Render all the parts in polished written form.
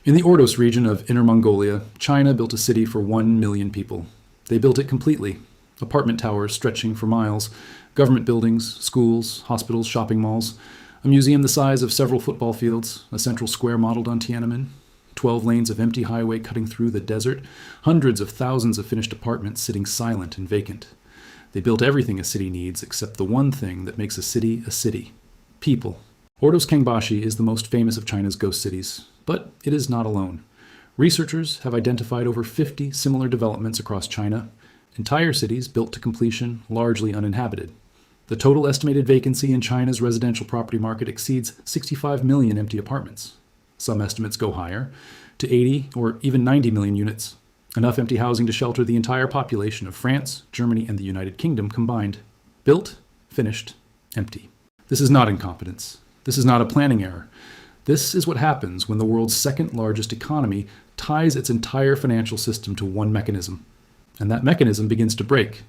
In the Ordos region of Inner Mongolia, China built a city for 1 million people. They built it completely. Apartment towers stretching for miles, government buildings, schools, hospitals, shopping malls, a museum the size of several football fields, a central square modeled on Tiananmen, 12 lanes of empty highway cutting through the desert, hundreds of thousands of finished apartments sitting silent and vacant. They built everything a city needs except the one thing that makes a city, people. Ordos Kangbashi is the most famous of China's ghost cities, but it is not alone. Researchers have identified over 50 similar developments across China, entire cities built to completion, largely uninhabited. The total estimated vacancy in China's residential property market exceeds 65 million empty apartments. Some estimates go higher, to 80 or even 90 million units, enough empty housing to shelter the entire population of France, Germany, and the United Kingdom combined. Built, finished, empty. This is not incompetence. This is not a planning error. This is what happens when the world's second largest economy ties its entire financial system to one mechanism. And that mechanism begins to break.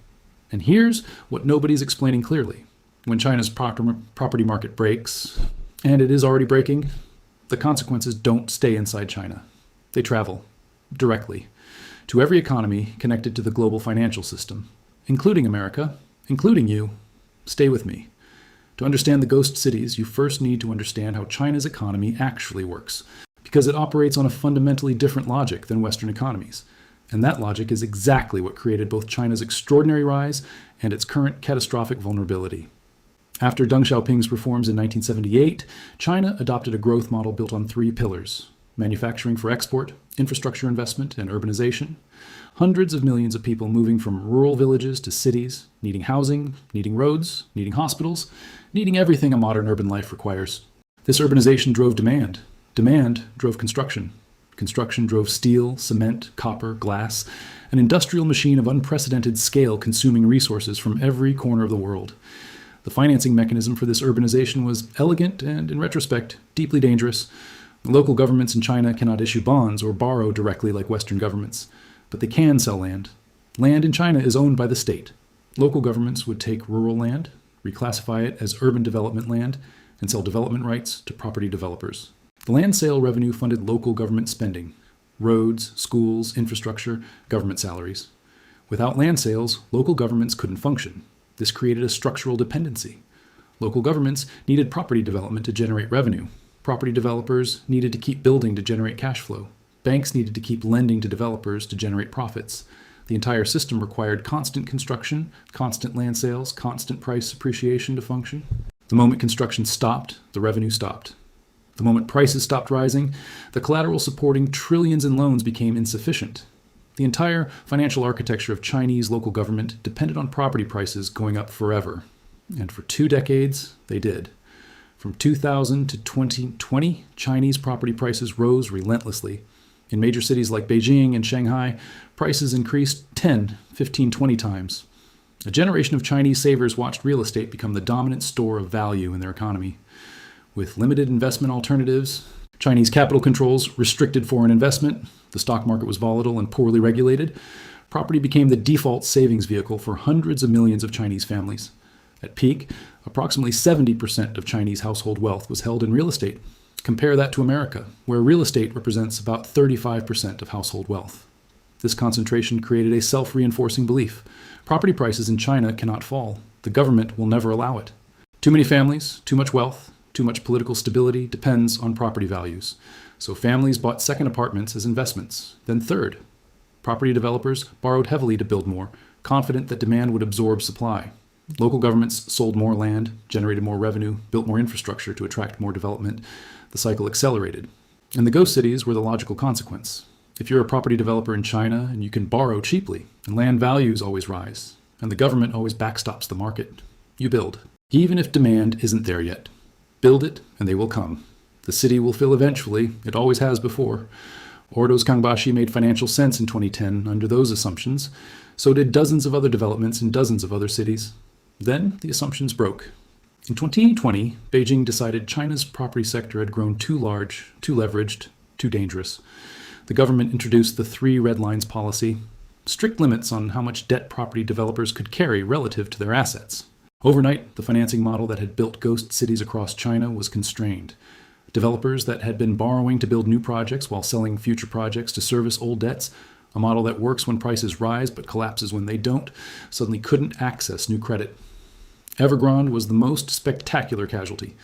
And here's what nobody's explaining clearly. When China's property market breaks, and it is already breaking, the consequences don't stay inside China. They travel directly to every economy connected to the global financial system, including America, including you. Stay with me. To understand the ghost cities, you first need to understand how China's economy actually works, because it operates on a fundamentally different logic than Western economies. And that logic is exactly what created both China's extraordinary rise and its current catastrophic vulnerability. After Deng Xiaoping's reforms in 1978, China adopted a growth model built on 3 pillars: manufacturing for export, infrastructure investment, and urbanization. Hundreds of millions of people moving from rural villages to cities, needing housing, needing roads, needing hospitals, needing everything a modern urban life requires. This urbanization drove demand. Demand drove construction. Construction drove steel, cement, copper, glass, an industrial machine of unprecedented scale consuming resources from every corner of the world. The financing mechanism for this urbanization was elegant and, in retrospect, deeply dangerous. Local governments in China cannot issue bonds or borrow directly like Western governments, but they can sell land. Land in China is owned by the state. Local governments would take rural land, reclassify it as urban development land, and sell development rights to property developers. The land sale revenue funded local government spending: roads, schools, infrastructure, government salaries. Without land sales, local governments couldn't function. This created a structural dependency. Local governments needed property development to generate revenue. Property developers needed to keep building to generate cash flow. Banks needed to keep lending to developers to generate profits. The entire system required constant construction, constant land sales, constant price appreciation to function. The moment construction stopped, the revenue stopped. The moment prices stopped rising, the collateral supporting trillions in loans became insufficient. The entire financial architecture of Chinese local government depended on property prices going up forever. And for 2 decades, they did. From 2000 to 2020, Chinese property prices rose relentlessly. In major cities like Beijing and Shanghai, prices increased 10, 15, 20 times. A generation of Chinese savers watched real estate become the dominant store of value in their economy. With limited investment alternatives, Chinese capital controls restricted foreign investment, the stock market was volatile and poorly regulated, property became the default savings vehicle for hundreds of millions of Chinese families. At peak, approximately 70% of Chinese household wealth was held in real estate. Compare that to America, where real estate represents about 35% of household wealth. This concentration created a self-reinforcing belief: property prices in China cannot fall. The government will never allow it. Too many families, too much wealth, too much political stability depends on property values. So families bought second apartments as investments, then third. Property developers borrowed heavily to build more, confident that demand would absorb supply. Local governments sold more land, generated more revenue, built more infrastructure to attract more development. The cycle accelerated. And the ghost cities were the logical consequence. If you're a property developer in China and you can borrow cheaply, and land values always rise, and the government always backstops the market, you build. Even if demand isn't there yet. Build it, and they will come. The city will fill eventually. It always has before. Ordos Kangbashi made financial sense in 2010 under those assumptions. So did dozens of other developments in dozens of other cities. Then the assumptions broke. In 2020, Beijing decided China's property sector had grown too large, too leveraged, too dangerous. The government introduced the 3 red lines policy, strict limits on how much debt property developers could carry relative to their assets. Overnight, the financing model that had built ghost cities across China was constrained. Developers that had been borrowing to build new projects while selling future projects to service old debts, a model that works when prices rise but collapses when they don't, suddenly couldn't access new credit. Evergrande was the most spectacular casualty.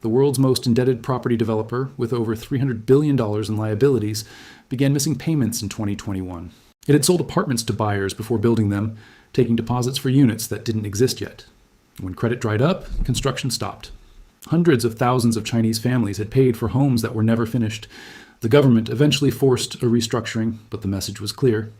The world's most indebted property developer, with over $300 billion in liabilities, began missing payments in 2021. It had sold apartments to buyers before building them, taking deposits for units that didn't exist yet. When credit dried up, construction stopped. Hundreds of thousands of Chinese families had paid for homes that were never finished. The government eventually forced a restructuring, but the message was clear.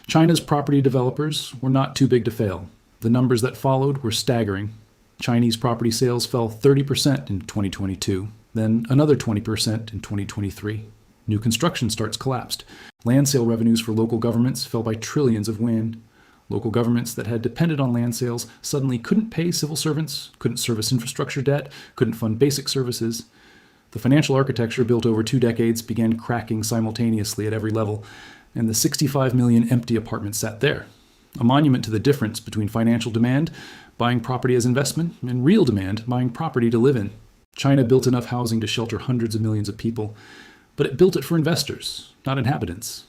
China's property developers were not too big to fail. The numbers that followed were staggering. Chinese property sales fell 30% in 2022, then another 20% in 2023. New construction starts collapsed. Land sale revenues for local governments fell by trillions of yuan. Local governments that had depended on land sales suddenly couldn't pay civil servants, couldn't service infrastructure debt, couldn't fund basic services. The financial architecture built over 2 decades began cracking simultaneously at every level, and the 65 million empty apartments sat there, a monument to the difference between financial demand, buying property as investment, and real demand, buying property to live in. China built enough housing to shelter hundreds of millions of people, but it built it for investors, not inhabitants.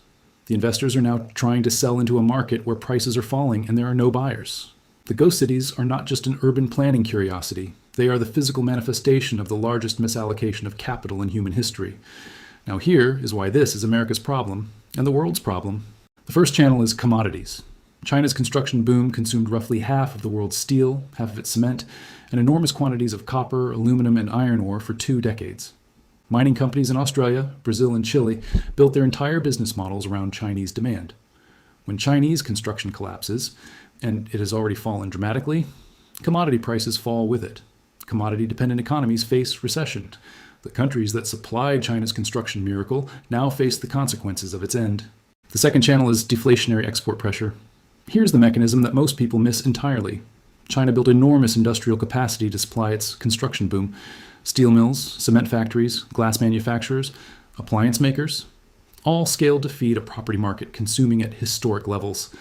The investors are now trying to sell into a market where prices are falling and there are no buyers. The ghost cities are not just an urban planning curiosity. They are the physical manifestation of the largest misallocation of capital in human history. Now here is why this is America's problem and the world's problem. The first channel is commodities. China's construction boom consumed roughly half of the world's steel, half of its cement, and enormous quantities of copper, aluminum, and iron ore for 2 decades. Mining companies in Australia, Brazil, and Chile built their entire business models around Chinese demand. When Chinese construction collapses, and it has already fallen dramatically, commodity prices fall with it. Commodity-dependent economies face recession. The countries that supplied China's construction miracle now face the consequences of its end. The second channel is deflationary export pressure. Here's the mechanism that most people miss entirely. China built enormous industrial capacity to supply its construction boom. Steel mills, cement factories, glass manufacturers, appliance makers, all scaled to feed a property market consuming at historic levels.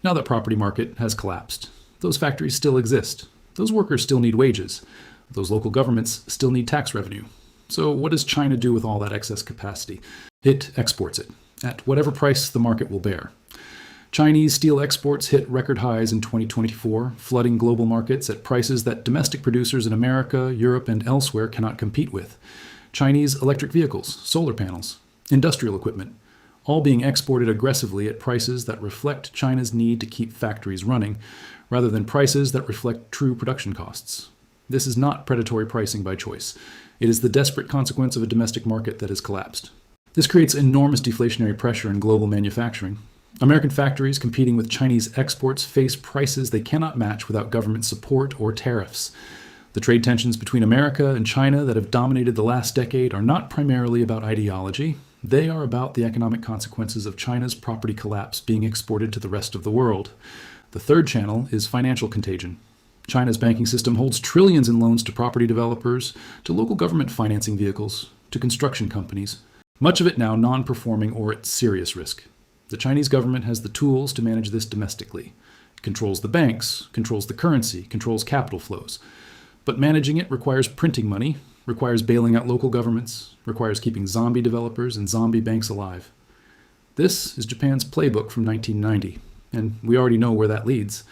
Now that property market has collapsed, those factories still exist. Those workers still need wages. Those local governments still need tax revenue. So what does China do with all that excess capacity? It exports it, at whatever price the market will bear. Chinese steel exports hit record highs in 2024, flooding global markets at prices that domestic producers in America, Europe, and elsewhere cannot compete with. Chinese electric vehicles, solar panels, industrial equipment, all being exported aggressively at prices that reflect China's need to keep factories running, rather than prices that reflect true production costs. This is not predatory pricing by choice. It is the desperate consequence of a domestic market that has collapsed. This creates enormous deflationary pressure in global manufacturing. American factories competing with Chinese exports face prices they cannot match without government support or tariffs. The trade tensions between America and China that have dominated the last decade are not primarily about ideology. They are about the economic consequences of China's property collapse being exported to the rest of the world. The third channel is financial contagion. China's banking system holds trillions in loans to property developers, to local government financing vehicles, to construction companies, much of it now non-performing or at serious risk. The Chinese government has the tools to manage this domestically. It controls the banks, controls the currency, controls capital flows. But managing it requires printing money, requires bailing out local governments, requires keeping zombie developers and zombie banks alive. This is Japan's playbook from 1990, and we already know where that leads.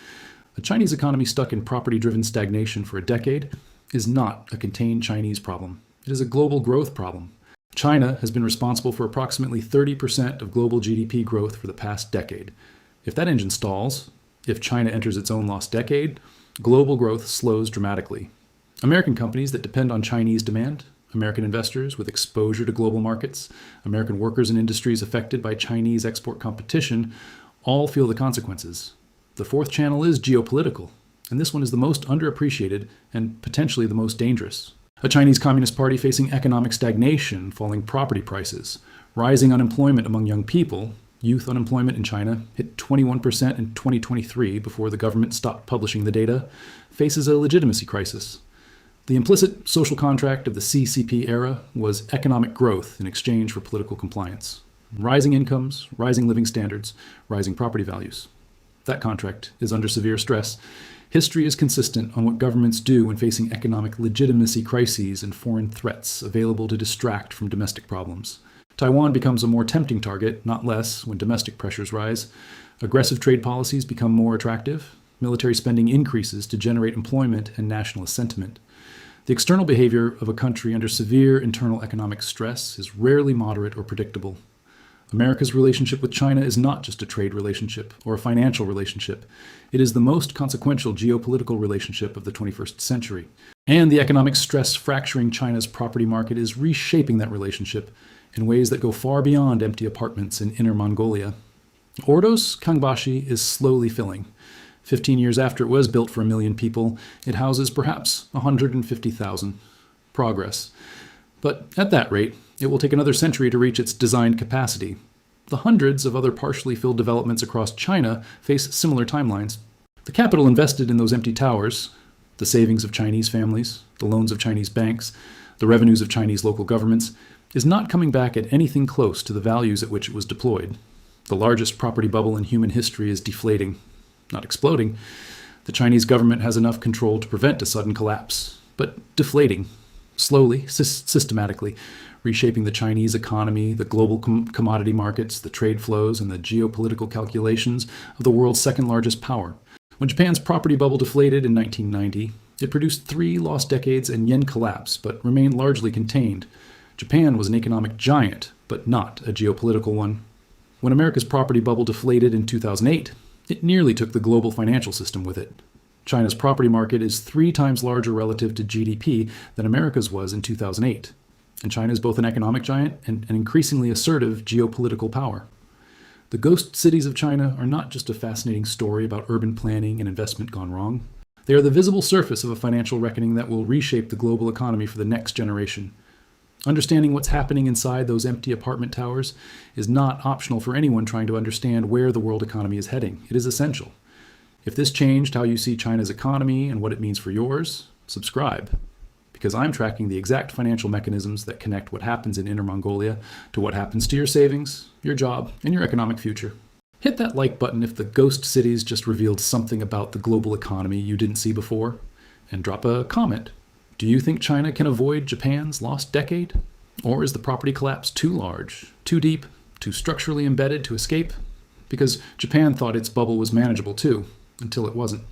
A Chinese economy stuck in property-driven stagnation for a decade is not a contained Chinese problem. It is a global growth problem. China has been responsible for approximately 30% of global GDP growth for the past decade. If that engine stalls, if China enters its own lost decade, global growth slows dramatically. American companies that depend on Chinese demand, American investors with exposure to global markets, American workers and industries affected by Chinese export competition, all feel the consequences. The fourth channel is geopolitical, and this one is the most underappreciated and potentially the most dangerous. A Chinese Communist Party facing economic stagnation, falling property prices, rising unemployment among young people. Youth unemployment in China hit 21% in 2023 before the government stopped publishing the data, faces a legitimacy crisis. The implicit social contract of the CCP era was economic growth in exchange for political compliance. Rising incomes, rising living standards, rising property values. That contract is under severe stress. History is consistent on what governments do when facing economic legitimacy crises and foreign threats available to distract from domestic problems. Taiwan becomes a more tempting target, not less, when domestic pressures rise. Aggressive trade policies become more attractive. Military spending increases to generate employment and nationalist sentiment. The external behavior of a country under severe internal economic stress is rarely moderate or predictable. America's relationship with China is not just a trade relationship or a financial relationship. It is the most consequential geopolitical relationship of the 21st century. And the economic stress fracturing China's property market is reshaping that relationship in ways that go far beyond empty apartments in Inner Mongolia. Ordos Kangbashi is slowly filling. 15 years after it was built for 1 million people, it houses perhaps 150,000. Progress. But at that rate, it will take another century to reach its designed capacity. The hundreds of other partially filled developments across China face similar timelines. The capital invested in those empty towers, the savings of Chinese families, the loans of Chinese banks, the revenues of Chinese local governments, is not coming back at anything close to the values at which it was deployed. The largest property bubble in human history is deflating, not exploding. The Chinese government has enough control to prevent a sudden collapse, but deflating, slowly, systematically, reshaping the Chinese economy, the global commodity markets, the trade flows, and the geopolitical calculations of the world's second largest power. When Japan's property bubble deflated in 1990, it produced 3 lost decades and yen collapse, but remained largely contained. Japan was an economic giant, but not a geopolitical one. When America's property bubble deflated in 2008, it nearly took the global financial system with it. China's property market is 3 times larger relative to GDP than America's was in 2008. And China is both an economic giant and an increasingly assertive geopolitical power. The ghost cities of China are not just a fascinating story about urban planning and investment gone wrong. They are the visible surface of a financial reckoning that will reshape the global economy for the next generation. Understanding what's happening inside those empty apartment towers is not optional for anyone trying to understand where the world economy is heading. It is essential. If this changed how you see China's economy and what it means for yours, subscribe. Because I'm tracking the exact financial mechanisms that connect what happens in Inner Mongolia to what happens to your savings, your job, and your economic future. Hit that like button if the ghost cities just revealed something about the global economy you didn't see before. And drop a comment. Do you think China can avoid Japan's lost decade? Or is the property collapse too large, too deep, too structurally embedded to escape? Because Japan thought its bubble was manageable too, until it wasn't.